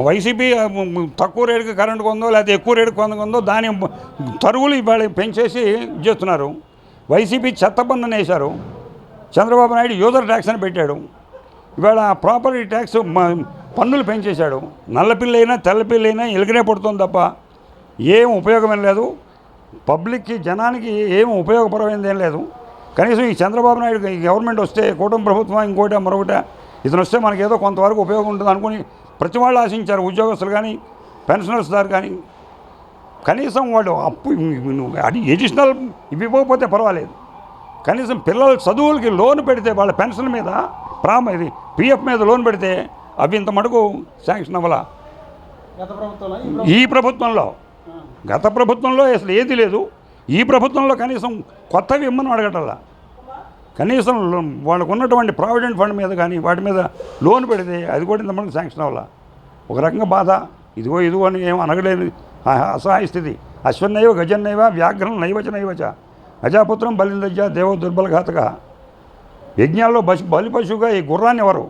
YCP తక్కువ రేటుకి current కొందో లేకపోతే ఎక్కువ రేటుకి కొందో దాని తరుగులు ఇవాళ పెంచేసి చేస్తున్నారు. వైసీపీ చెత్త పన్నుని వేశారు. చంద్రబాబు నాయుడు యూజర్ ట్యాక్స్ అని పెట్టాడు. ఇవాళ ప్రాపర్టీ ట్యాక్స్ పన్నులు పెంచేశాడు. నల్లపిల్లైనా తెల్లపిల్లైనా ఎలుకనే పడుతుంది తప్ప ఏం ఉపయోగమేం లేదు. పబ్లిక్కి జనానికి ఏం ఉపయోగపరమైంది ఏం లేదు. కనీసం ఈ చంద్రబాబు నాయుడు ఈ గవర్నమెంట్ వస్తే కూటమి ప్రభుత్వం ఇంకోట మరొకట ఇతను వస్తే మనకేదో కొంతవరకు ఉపయోగం ఉంటుంది అనుకుని ప్రతి వాళ్ళు ఆశించారు. ఉద్యోగస్తులు కానీ పెన్షనర్స్ దారు కానీ కనీసం వాళ్ళు అప్పు అది ఎడిషనల్ ఇవ్వకపోతే పర్వాలేదు. కనీసం పిల్లల చదువులకి లోన్ పెడితే వాళ్ళ పెన్షన్ మీద ఇది పిఎఫ్ మీద లోన్ పెడితే అవి ఇంత మటుకు శాంక్షన్ అవ్వాల. ఈ ప్రభుత్వంలో గత ప్రభుత్వంలో అసలు ఏది లేదు. ఈ ప్రభుత్వంలో కనీసం కొత్తవి ఇమ్మని అడగటల్లా. కనీసం వాళ్ళకు ఉన్నటువంటి ప్రావిడెంట్ ఫండ్ మీద కానీ వాటి మీద లోన్ పెడితే అది కూడా ఇంత మటుకు శాంక్షన్ అవ్వాల. ఒక రకంగా బాధ. ఇదిగో అని ఏం అనగలేని అసహాయ స్థితి. అశ్వన్నైవ గజన్నైవ వ్యాఘ్రం నైవచ నైవచ అజాపుత్రం బలిందజ్జ దేవ దుర్బలఘాతక. యజ్ఞాల్లో బలి పశువుగా ఈ గుర్రాన్ని ఎవరు,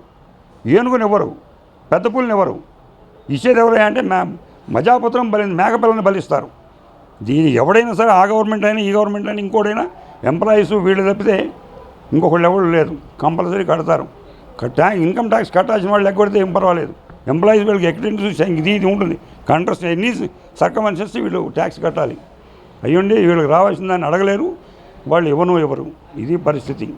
ఏనుగునివ్వరు, పెద్ద పులిని ఎవరు, ఇచ్చేది ఎవరు అంటే మజాపుత్రం మేకపిల్లని బలిస్తారు. దీని ఎవడైనా సరే ఆ గవర్నమెంట్ అయినా ఈ గవర్నమెంట్ అయినా ఇంకోటైనా ఎంప్లాయీస్ వీళ్ళు తప్పితే ఇంకొకళ్ళు ఎవరు లేదు. కంపల్సరీ కడతారు. ఇన్కమ్ ట్యాక్స్ కట్టాల్సిన వాళ్ళు ఎగ్గొడితే ఏం పర్వాలేదు. ఎంప్లాయీస్ వీళ్ళకి ఎక్స్టెన్స్ ఇది ఉంటుంది. కంట్రస్ట్ ఎన్ని సర్కమన్సెస్ వీళ్ళు ట్యాక్స్ కట్టాలి. అయ్యుండి వీళ్ళకి రావాల్సిన దాన్ని అడగలేరు. వాళ్ళు ఇవ్వరు. ఇది పరిస్థితి.